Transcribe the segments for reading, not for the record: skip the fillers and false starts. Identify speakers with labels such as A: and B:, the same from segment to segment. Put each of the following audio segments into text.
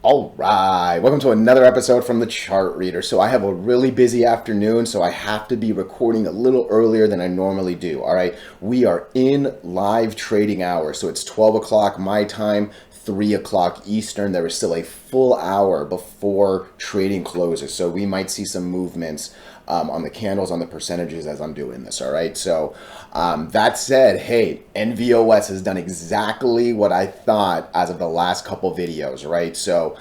A: All right, welcome to another episode from the Chart Reader. So I have a really busy afternoon, so I have to be recording a little earlier than I normally do. All right, we are in live trading hours, so it's 12 o'clock my time, 3 o'clock Eastern. There is still a full hour before trading closes, so we might see some movements on the candles, on the percentages as I'm doing this. All right, so that said, hey, NVOS has done exactly what I thought as of the last couple videos, right? So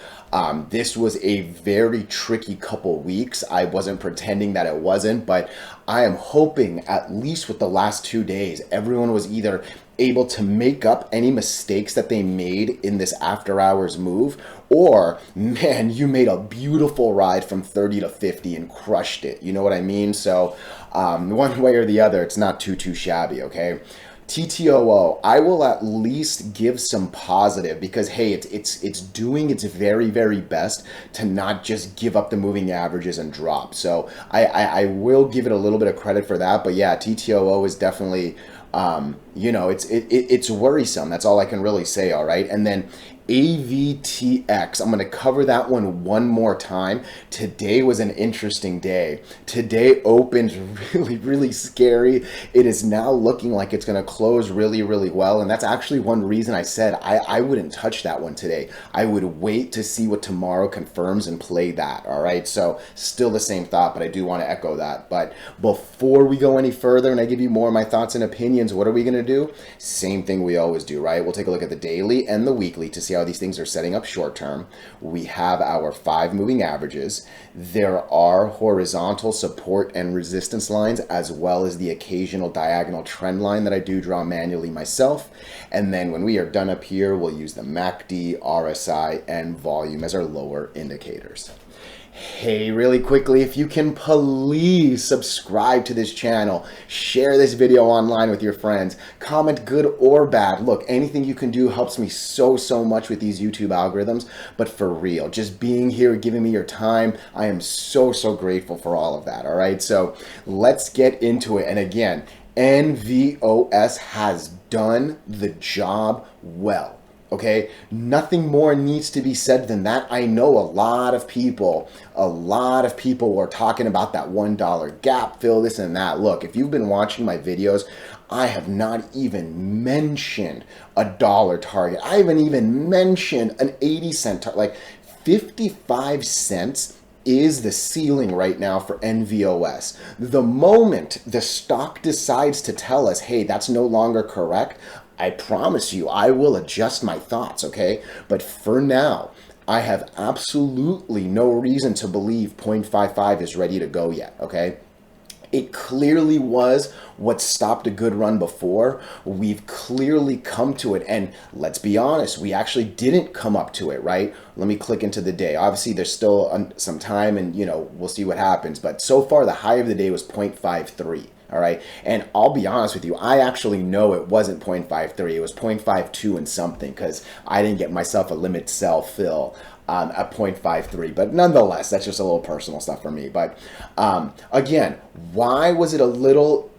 A: this was a very tricky couple weeks. I wasn't pretending that it wasn't, but I am hoping at least with the last 2 days, everyone was either able to make up any mistakes that they made in this after hours move, or man, you made a beautiful ride from 30 to 50 and crushed it. You know what I mean? So one way or the other, it's not too shabby, okay? TTOO, I will at least give some positive because hey, it's doing its very best to not just give up the moving averages and drop. So I will give it a little bit of credit for that. But yeah, TTOO is definitely it's worrisome. That's all I can really say. All right, and then AVTX. I'm going to cover that one more time. Today was an interesting day. Today opened really scary. It is now looking like it's going to close really well. And that's actually one reason I said I wouldn't touch that one today. I would wait to see what tomorrow confirms and play that. All right. So still the same thought, but I do want to echo that. But before we go any further and I give you more of my thoughts and opinions, what are we going to do? Same thing we always do, right? We'll take a look at the daily and the weekly to see how these things are setting up short term. We have our 5 moving averages. There are horizontal support and resistance lines, as well as the occasional diagonal trend line that I do draw manually myself. And then when we are done up here, we'll use the MACD, RSI, and volume as our lower indicators. Hey, really quickly, if you can please subscribe to this channel, share this video online with your friends, comment good or bad. Look, anything you can do helps me so much with these YouTube algorithms, but for real, just being here, giving me your time, I am so grateful for all of that, all right? So let's get into it. And again, NVOS has done the job well. Okay, nothing more needs to be said than that. I know a lot of people are talking about that $1 gap fill, this and that. Look, if you've been watching my videos, I have not even mentioned a dollar target. I haven't even mentioned an 80-cent target. Like 55 cents is the ceiling right now for NVOS. The moment the stock decides to tell us, hey, that's no longer correct, I promise you, I will adjust my thoughts, okay? But for now, I have absolutely no reason to believe 0.55 is ready to go yet, okay? It clearly was what stopped a good run before. We've clearly come to it. And let's be honest, we actually didn't come up to it, right? Let me click into the day. Obviously, there's still some time and, we'll see what happens. But so far, the high of the day was 0.53. All right. And I'll be honest with you, I actually know it wasn't 0.53. It was 0.52 and something because I didn't get myself a limit sell fill at 0.53. But nonetheless, that's just a little personal stuff for me. But again, why was it a little...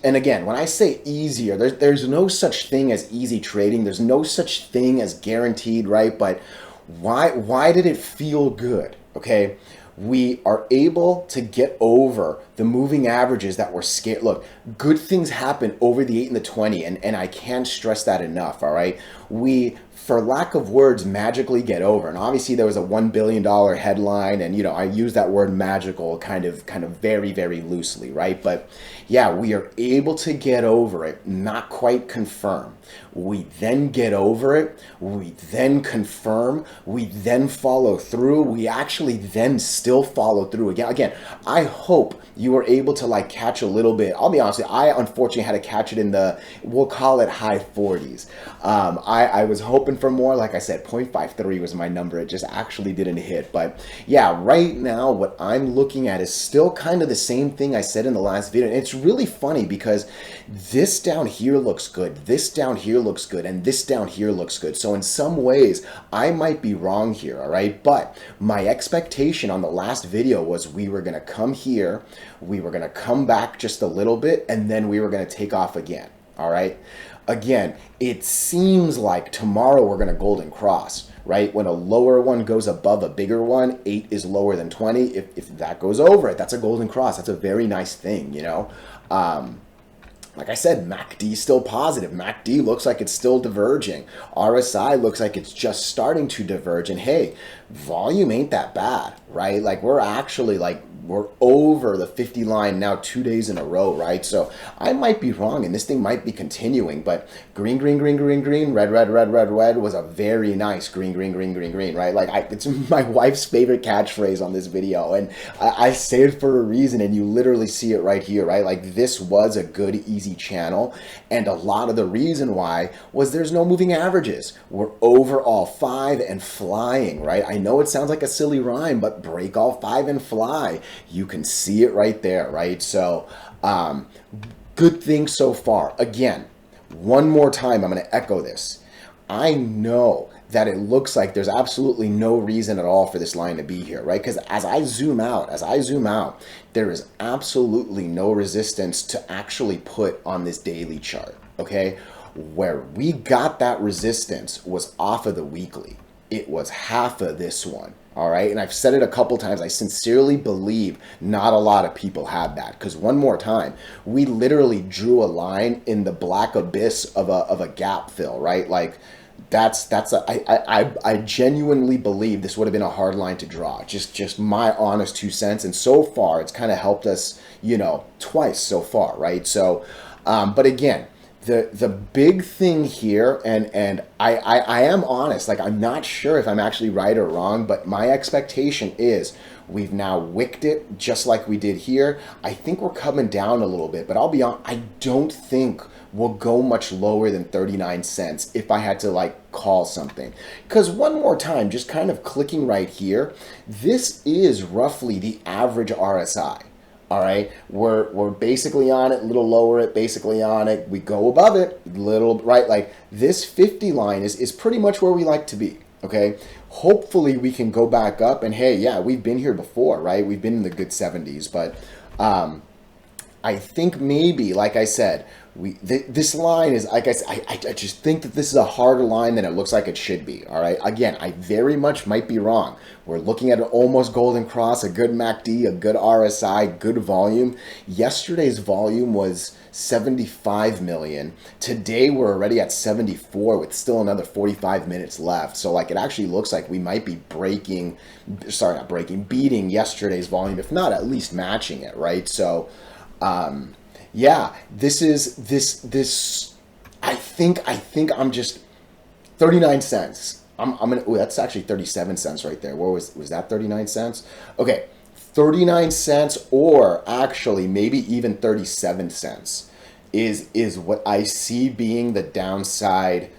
A: And again, when I say easier, there's no such thing as easy trading. There's no such thing as guaranteed, right? But why did it feel good? Okay. We are able to get over the moving averages that were scared. Look, good things happen over the 8 and the 20, and I can't stress that enough, all right? We, for lack of words, magically get over. And obviously there was a $1 billion headline, and I use that word magical kind of very loosely, right? But yeah, we are able to get over it, not quite confirm. We then get over it, we then confirm, we then follow through, we actually then still follow through again. I hope you were able to catch a little bit. I'll be honest with you, I unfortunately had to catch it in the, we'll call it high 40s. I was hoping for more. Like I said, 0.53 was my number. It just actually didn't hit. But yeah, right now what I'm looking at is still kind of the same thing I said in the last video. And it's really funny because this down here looks good, this down here looks good, and this down here looks good. So in some ways, I might be wrong here, all right? But my expectation on the last video was we were going to come here, we were going to come back just a little bit, and then we were going to take off again, all right? Again, it seems like tomorrow we're going to golden cross, right? When a lower one goes above a bigger one, 8 is lower than 20. If that goes over it, that's a golden cross. That's a very nice thing, you know? Like I said, MACD still positive. MACD looks like it's still diverging. RSI looks like it's just starting to diverge. And hey, volume ain't that bad, right? Like we're actually we're over the 50 line now 2 days in a row, right? So I might be wrong and this thing might be continuing, but green, green, green, green, green, red, red, red, red, red was a very nice green, green, green, green, green, right? Like it's my wife's favorite catchphrase on this video. And I say it for a reason, and you literally see it right here, right? Like this was a good, easy channel. And a lot of the reason why was there's no moving averages. We're over all 5 and flying, right? I know it sounds like a silly rhyme, but break all 5 and fly. You can see it right there, right? So good thing so far. Again, one more time, I'm going to echo this. I know that it looks like there's absolutely no reason at all for this line to be here, right? Because as I zoom out, there is absolutely no resistance to actually put on this daily chart, okay? Where we got that resistance was off of the weekly. It was half of this one. All right, and I've said it a couple times. I sincerely believe not a lot of people have that, because one more time, we literally drew a line in the black abyss of a gap fill, right? Like I genuinely believe this would have been a hard line to draw. Just my honest 2 cents, and so far it's kind of helped us, you know, twice so far, right? So, but again. The big thing here, and I am honest, like I'm not sure if I'm actually right or wrong, but my expectation is we've now wicked it just like we did here. I think we're coming down a little bit, but I'll be honest, I don't think we'll go much lower than 39 cents if I had to like call something. Because one more time, just kind of clicking right here, this is roughly the average RSI. All right, we're basically on it, a little lower it, basically on it. We go above it, little, right? Like this 50 line is pretty much where we like to be, okay? Hopefully we can go back up, and hey, yeah, we've been here before, right? We've been in the good 70s, but I think maybe, like I said, this line is, like I just think that this is a harder line than it looks like it should be, all right? Again, I very much might be wrong. We're looking at an almost golden cross, a good MACD, a good RSI, good volume. Yesterday's volume was 75 million. Today we're already at 74 with still another 45 minutes left. So like it actually looks like we might be beating yesterday's volume, if not at least matching it, right? So yeah, this I think I'm just 39 cents. I'm gonna, ooh, that's actually 37 cents right there. What was that 39 cents? Okay, 39 cents, or actually maybe even 37 cents is what I see being the downside.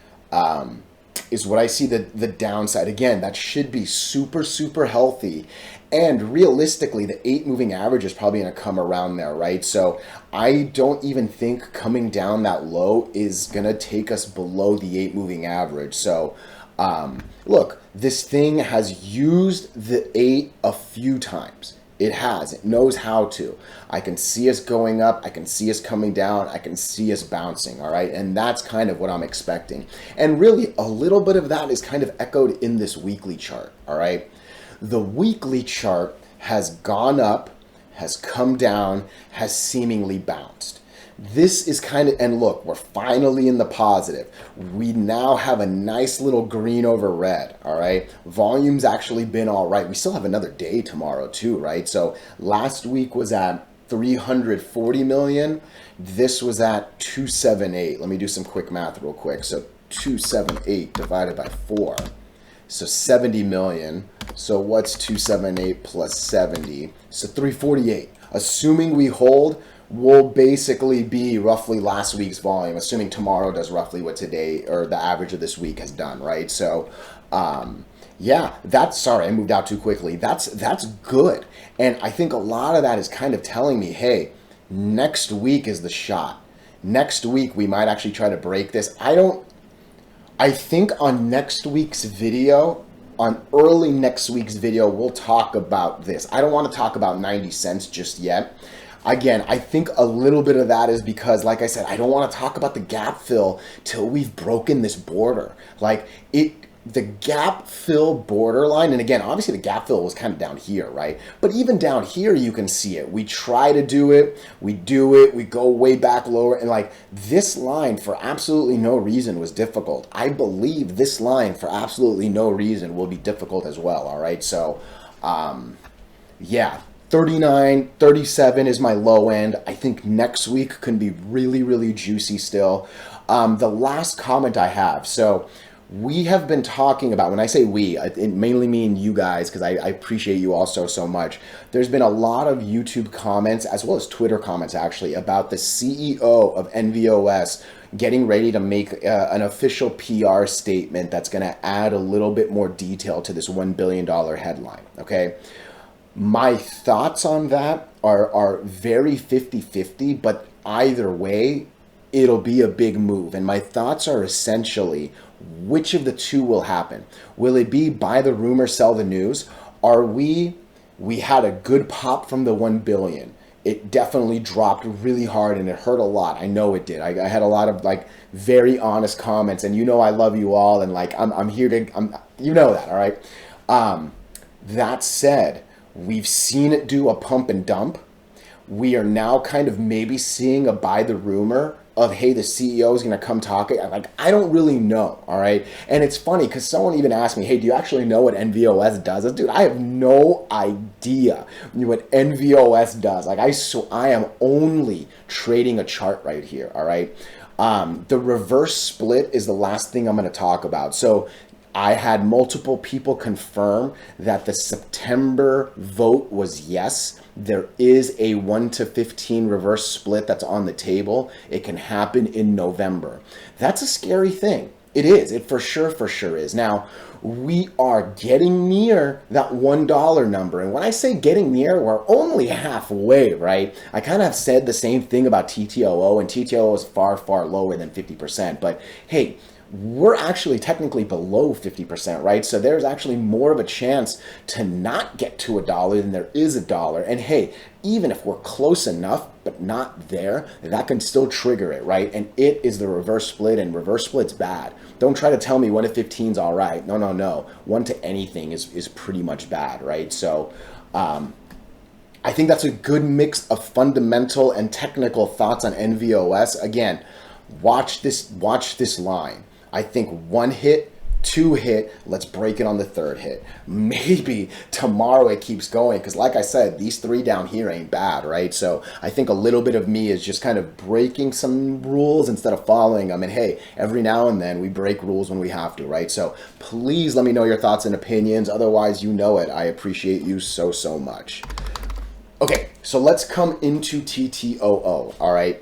A: Is what I see the downside. Again, that should be super, super healthy. And realistically, the 8 moving average is probably going to come around there, right? So I don't even think coming down that low is going to take us below the 8 moving average. So look, this thing has used the 8 a few times. It has. It knows how to. I can see us going up. I can see us coming down. I can see us bouncing, all right? And that's kind of what I'm expecting. And really, a little bit of that is kind of echoed in this weekly chart, all right? The weekly chart has gone up, has come down, has seemingly bounced. This is kind of, and look, we're finally in the positive. We now have a nice little green over red, all right? Volume's actually been all right. We still have another day tomorrow too, right? So last week was at 340 million. This was at 278. Let me do some quick math real quick. So 278 divided by 4. So 70 million. So what's 278 plus 70? So 348. Assuming we hold, will basically be roughly last week's volume, assuming tomorrow does roughly what today or the average of this week has done, right? So yeah, that's, sorry, I moved out too quickly. That's good. And I think a lot of that is kind of telling me, hey, next week is the shot. Next week we might actually try to break this. I think on next week's video, on early next week's video, we'll talk about this. I don't want to talk about 90 cents just yet. Again, I think a little bit of that is because, like I said, I don't want to talk about the gap fill till we've broken this border. Like the gap fill borderline, and again, obviously the gap fill was kind of down here, right? But even down here, you can see it. We try to do it, we do it, we go way back lower, and like this line for absolutely no reason was difficult. I believe this line for absolutely no reason will be difficult as well, all right? So, yeah, 39, 37 is my low end. I think next week can be really, really juicy still. The last comment I have, so we have been talking about, when I say we, it mainly mean you guys, because I appreciate you all so much. There's been a lot of YouTube comments, as well as Twitter comments actually, about the CEO of NVOS getting ready to make an official PR statement that's going to add a little bit more detail to this $1 billion headline, okay? My thoughts on that are very 50-50, but either way, it'll be a big move. And my thoughts are essentially, which of the two will happen? Will it be buy the rumor, sell the news? We had a good pop from the 1 billion. It definitely dropped really hard and it hurt a lot. I know it did. I had a lot of like very honest comments, and you know I love you all, and like I'm here to you know that, all right? That said, we've seen it do a pump and dump. We are now kind of maybe seeing a buy the rumor of, hey, the CEO is going to come talk. Like, I don't really know, all right? And it's funny because someone even asked me, hey, do you actually know what NVOS does? Dude, I have no idea what NVOS does. Like, I am only trading a chart right here, all right? The reverse split is the last thing I'm going to talk about. So I had multiple people confirm that the September vote was yes. There is a 1-15 reverse split that's on the table. It can happen in November. That's a scary thing. It is. It for sure is. Now, we are getting near that $1 number. And when I say getting near, we're only halfway, right? I kind of have said the same thing about TTOO, and TTOO is far lower than 50%. But hey, we're actually technically below 50%, right? So there's actually more of a chance to not get to $1 than there is $1. And hey, even if we're close enough, but not there, that can still trigger it, right? And it is the reverse split, and reverse split's bad. Don't try to tell me 1-15 is all right. No. 1 to anything is pretty much bad, right? So I think that's a good mix of fundamental and technical thoughts on NVOS. Again, watch this line. I think 1 hit, 2 hit, let's break it on the 3rd hit. Maybe tomorrow it keeps going, because like I said, these 3 down here ain't bad, right? So I think a little bit of me is just kind of breaking some rules instead of following them. And hey, every now and then we break rules when we have to, right? So please let me know your thoughts and opinions. Otherwise, you know it. I appreciate you so much. Okay, so let's come into TTOO, all right?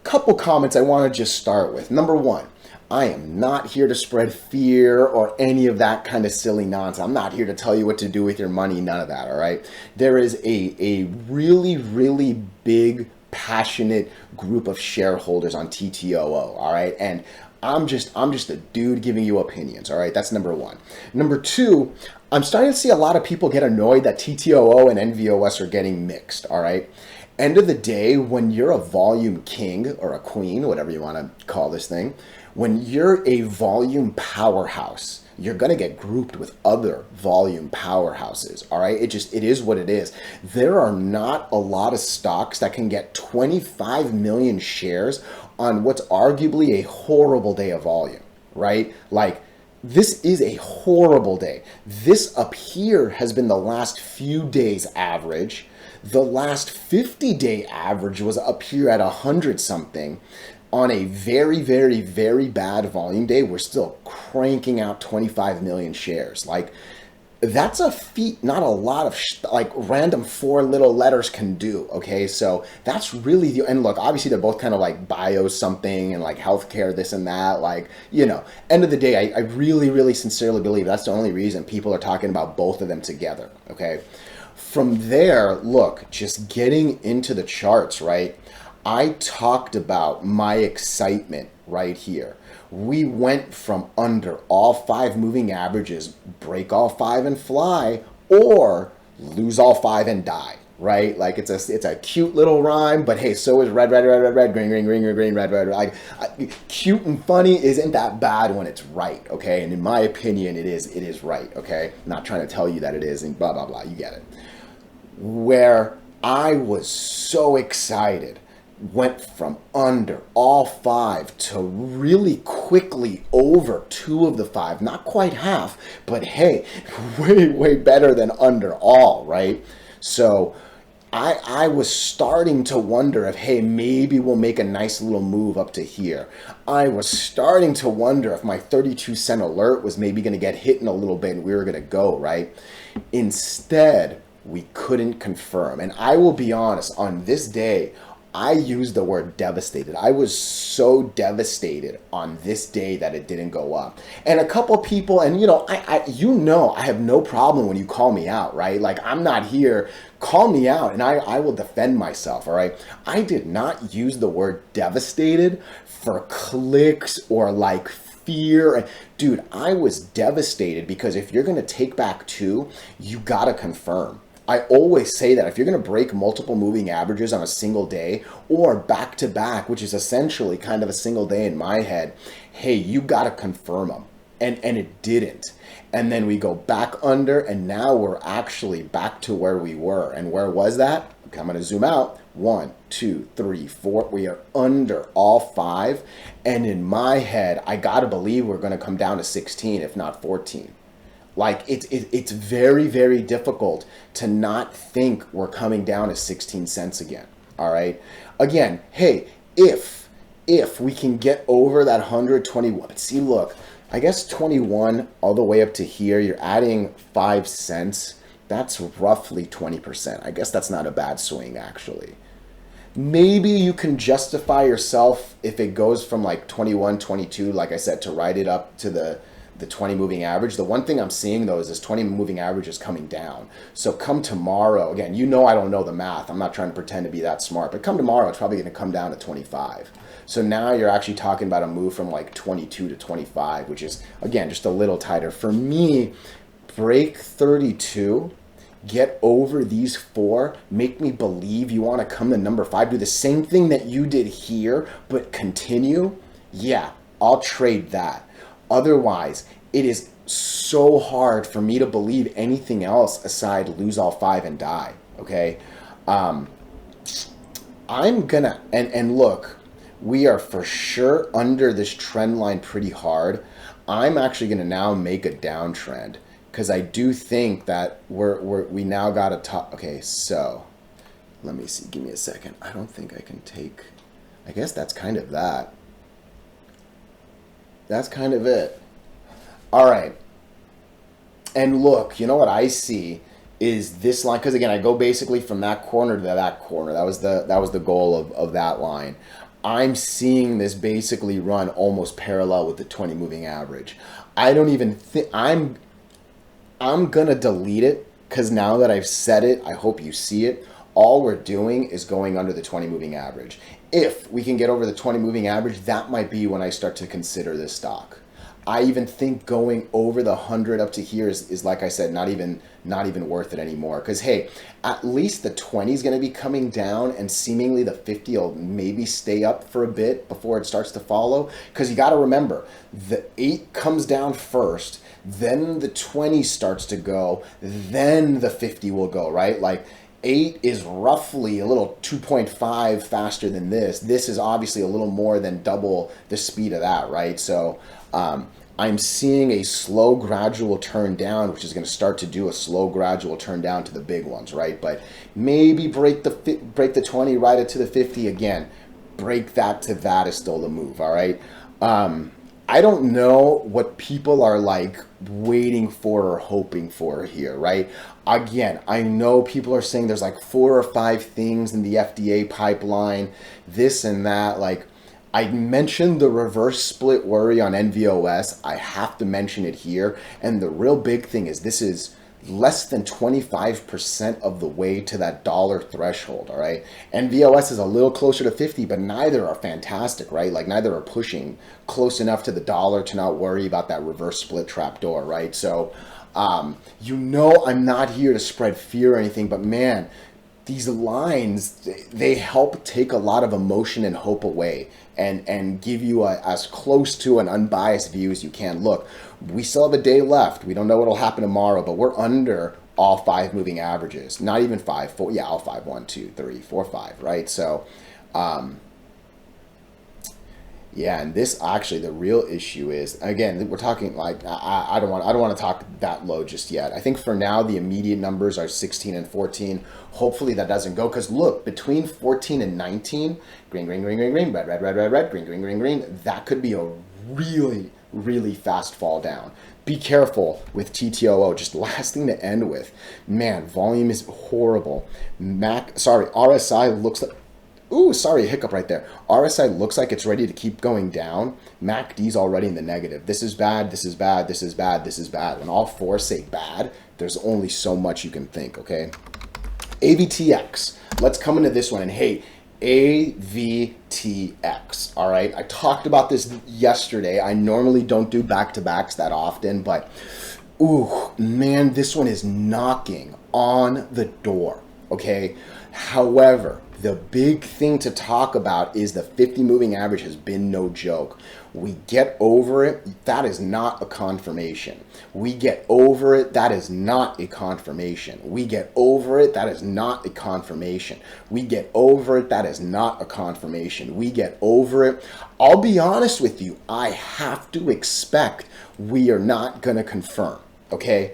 A: Couple comments I want to just start with. Number 1, I am not here to spread fear or any of that kind of silly nonsense. I'm not here to tell you what to do with your money, none of that, all right? There is a really big, passionate group of shareholders on TTOO, all right? And I'm just a dude giving you opinions, all right? That's number 1. Number 2, I'm starting to see a lot of people get annoyed that TTOO and NVOS are getting mixed, all right? End of the day, when you're a volume king or a queen, whatever you want to call this thing, when you're a volume powerhouse, you're going to get grouped with other volume powerhouses, all right? It is what it is. There are not a lot of stocks that can get 25 million shares on what's arguably a horrible day of volume, right? Like, this is a horrible day. This up here has been the last few days average. The last 50-day average was up here at 100 something. On a very bad volume day, we're still cranking out 25 million shares. Like, that's a feat not a lot of like random 4 little letters can do, okay? So that's really the, and look, obviously they're both kind of like bio something and like healthcare, this and that, like, you know, end of the day, I really sincerely believe that's the only reason people are talking about both of them together, okay? From there, look, just getting into the charts, right? I talked about my excitement right here. We went from under all 5 moving averages, break all 5 and fly, or lose all 5 and die, right? Like it's a cute little rhyme, but hey, so is red, red, red, red, red, green, green, green, green, green, red, red, red. Cute and funny isn't that bad when it's right, okay? And in my opinion, it is right, okay? I'm not trying to tell you that it is and blah, blah, blah, you get it. Where I was so excited, went from under all 5 to really quickly over 2 of the 5, not quite half, but hey, way better than under all, right? So I was starting to wonder if, hey, maybe we'll make a nice little move up to here. I was starting to wonder if my 32-cent alert was maybe going to get hit in a little bit and we were going to go, right? Instead, we couldn't confirm. And I will be honest, on this day, I used the word devastated. I was so devastated on this day that it didn't go up. And a couple people, and I have no problem when you call me out, right? Like, I'm not here. Call me out and I will defend myself, all right? I did not use the word devastated for clicks or like fear. Dude, I was devastated because if you're going to take back 2, you got to confirm. I always say that if you're going to break multiple moving averages on a single day or back to back, which is essentially kind of a single day in my head, hey, you got to confirm them. And it didn't. And then we go back under, and now we're actually back to where we were. And where was that? Okay, I'm going to zoom out. 1, 2, 3, 4. We are under all 5. And in my head, I got to believe we're going to come down to 16, if not 14. Like, it's very, very difficult to not think we're coming down to 16 cents again, all right? Again, hey, if we can get over that 121, see, look, I guess 21 all the way up to here, you're adding 5 cents. That's roughly 20%. I guess that's not a bad swing, actually. Maybe you can justify yourself if it goes from like 21, 22, like I said, to ride it up to the 20 moving average. The one thing I'm seeing though is this 20 moving average is coming down. So come tomorrow, again, I don't know the math. I'm not trying to pretend to be that smart, but come tomorrow, it's probably going to come down to 25. So now you're actually talking about a move from like 22 to 25, which is, again, just a little tighter. For me, break 32, get over these 4, make me believe you want to come to number 5, do the same thing that you did here, but continue. Yeah, I'll trade that. Otherwise, it is so hard for me to believe anything else aside lose all 5 and die, okay? I'm gonna, and look, we are for sure under this trend line pretty hard. I'm actually gonna now make a downtrend because I do think that we now got to top. Okay, so let me see, give me a second. I don't think I can take, I guess that's kind of that. That's kind of it. All right. And look, you know what I see is this line, because again, I go basically from that corner to that corner. That was the goal of that line. I'm seeing this basically run almost parallel with the 20 moving average. I don't even think I'm gonna delete it because now that I've said it, I hope you see it. All we're doing is going under the 20 moving average. If we can get over the 20 moving average, that might be when I start to consider this stock. I even think going over the 100 up to here is like I said, not even worth it anymore. Because hey, at least the 20 is going to be coming down, and seemingly the 50 will maybe stay up for a bit before it starts to follow. Because you got to remember, the 8 comes down first, then the 20 starts to go, then the 50 will go, right? Like 8 is roughly a little 2.5 faster than this. This is obviously a little more than double the speed of that, right? So I'm seeing a slow gradual turn down, which is going to start to do a slow gradual turn down to the big ones, right? But maybe break the 20, ride it to the 50 again. Break that to that is still the move, all right? I don't know what people are like waiting for or hoping for here, right? Again, I know people are saying there's like 4 or 5 things in the FDA pipeline, this and that. Like, I mentioned the reverse split worry on NVOS. I have to mention it here. And the real big thing is this is less than 25% of the way to that dollar threshold, all right? NVOS is a little closer to 50, but neither are fantastic, right? Like neither are pushing close enough to the dollar to not worry about that reverse split trapdoor, right? So, I'm not here to spread fear or anything, but man, these lines, they help take a lot of emotion and hope away and give you as close to an unbiased view as you can. Look, we still have a day left. We don't know what'll happen tomorrow, but we're under all 5 moving averages. Not even 5, 4, yeah, all 5, 1, 2, 3, 4, 5, right? So, yeah, and this actually, the real issue is, again, we're talking like, I don't want to talk that low just yet. I think for now the immediate numbers are 16 and 14. Hopefully that doesn't go, because look, between 14 and 19, green, green, green, green, green, red, red, red, red, red, green, green, green, green, that could be a really, really fast fall down. Be careful with TTOO. Just last thing to end with, man, volume is horrible. RSI looks like, ooh, sorry, a hiccup right there. RSI looks like it's ready to keep going down. MACD's already in the negative. This is bad, this is bad, this is bad, this is bad. When all 4 say bad, there's only so much you can think, okay? AVTX. Let's come into this one, and hey, AVTX, all right? I talked about this yesterday. I normally don't do back-to-backs that often, but ooh, man, this one is knocking on the door, okay? However, the big thing to talk about is the 50 moving average has been no joke. We get over it, that is not a confirmation. We get over it, that is not a confirmation. We get over it, that is not a confirmation. We get over it, that is not a confirmation. We get over it. I'll be honest with you, I have to expect we are not gonna confirm. Okay,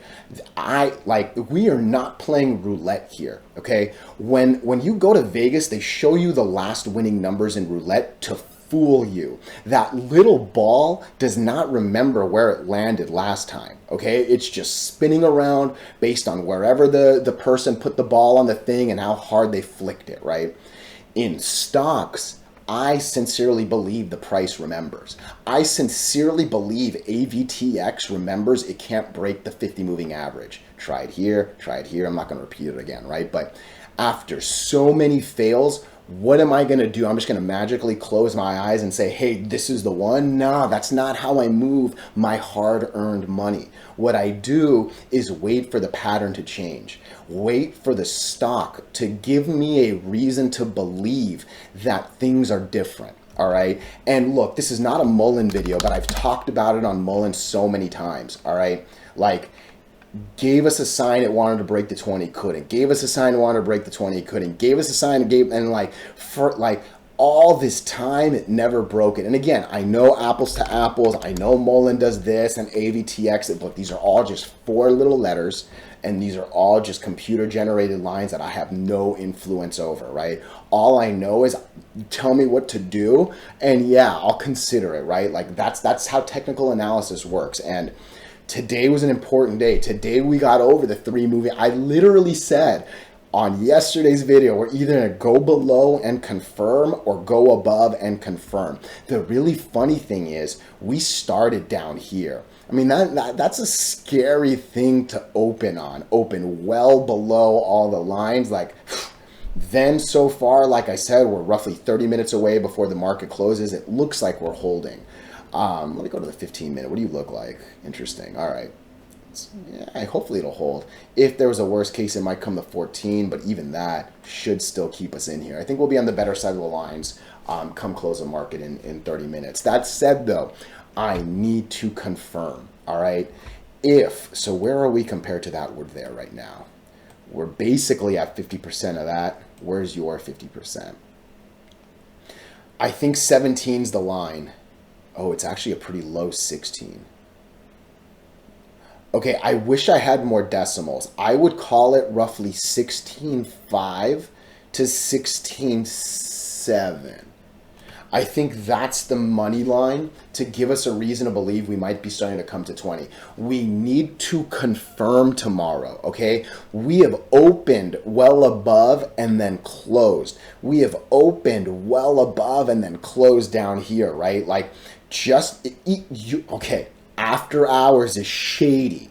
A: we are not playing roulette here. Okay, when you go to Vegas, they show you the last winning numbers in roulette to fool you. That little ball does not remember where it landed last time. Okay, it's just spinning around based on wherever the person put the ball on the thing and how hard they flicked it, right? In stocks, I sincerely believe the price remembers. I sincerely believe AVTX remembers it can't break the 50 moving average. Try it here, I'm not going to repeat it again, right? But after so many fails, what am I going to do? I'm just going to magically close my eyes and say, hey, this is the one? No, that's not how I move my hard-earned money. What I do is wait for the pattern to change. Wait for the stock to give me a reason to believe that things are different. All right. And look, this is not a Mullen video, but I've talked about it on Mullen so many times. All right. Like, gave us a sign it wanted to break the 20, couldn't. Gave us a sign it wanted to break the 20, couldn't. Gave us a sign and like for like all this time it never broke it. And again, I know apples to apples. I know Mullen does this and AVTX, but these are all just 4 little letters. And these are all just computer generated lines that I have no influence over, right? All I know is tell me what to do and yeah, I'll consider it, right? Like that's how technical analysis works. And today was an important day. Today we got over the 3 moving. I literally said on yesterday's video, we're either gonna go below and confirm or go above and confirm. The really funny thing is we started down here. I mean, that's a scary thing to open well below all the lines. Like, then so far, like I said, we're roughly 30 minutes away before the market closes. It looks like we're holding. Let me go to the 15-minute. What do you look like? Interesting. All right. Yeah, hopefully it'll hold. If there was a worst case, it might come to 14, but even that should still keep us in here. I think we'll be on the better side of the lines come close the market in 30 minutes. That said, though, I need to confirm, all right? So where are we compared to that? We're there right now. We're basically at 50% of that. Where's your 50%? I think 17's the line. Oh, it's actually a pretty low 16. Okay, I wish I had more decimals. I would call it roughly 16.5 to 16.7. I think that's the money line to give us a reason to believe we might be starting to come to 20. We need to confirm tomorrow, okay? We have opened well above and then closed. We have opened well above and then closed down here, right? Like okay, after hours is shady.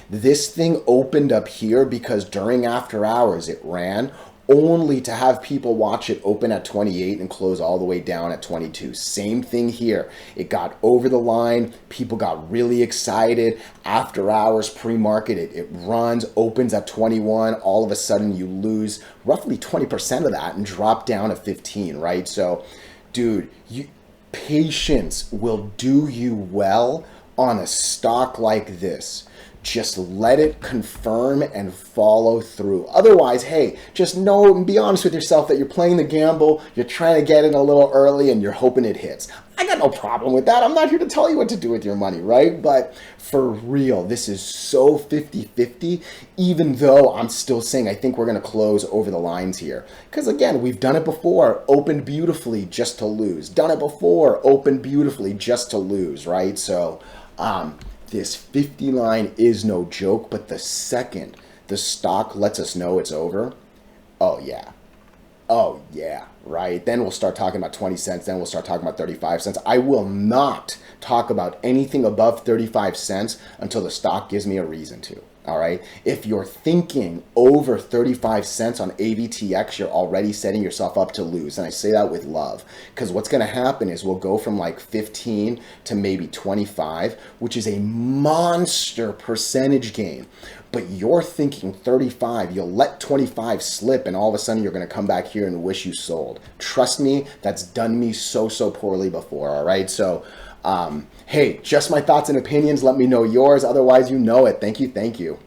A: This thing opened up here because during after hours it ran only to have people watch it open at 28 and close all the way down at 22. Same thing here. It got over the line. People got really excited. After hours, pre-market, it runs, opens at 21. All of a sudden, you lose roughly 20% of that and drop down to 15, right? So, dude, patience will do you well on a stock like this. Just let it confirm and follow through. Otherwise, hey, just know and be honest with yourself that you're playing the gamble, you're trying to get in a little early, and you're hoping it hits. I got no problem with that. I'm not here to tell you what to do with your money, right? But for real, this is so 50-50, even though I'm still saying I think we're going to close over the lines here. Because again, we've done it before, opened beautifully just to lose. Done it before, opened beautifully just to lose, right? So, this 50 line is no joke, but the second the stock lets us know it's over, oh yeah, right? Then we'll start talking about 20 cents, then we'll start talking about 35 cents. I will not talk about anything above 35 cents until the stock gives me a reason to. All right. If you're thinking over 35 cents on AVTX, you're already setting yourself up to lose. And I say that with love, because what's going to happen is we'll go from like 15 to maybe 25, which is a monster percentage gain. But you're thinking 35, you'll let 25 slip, and all of a sudden you're going to come back here and wish you sold. Trust me, that's done me so poorly before. All right. So, hey, just my thoughts and opinions. Let me know yours. Otherwise, you know it. Thank you.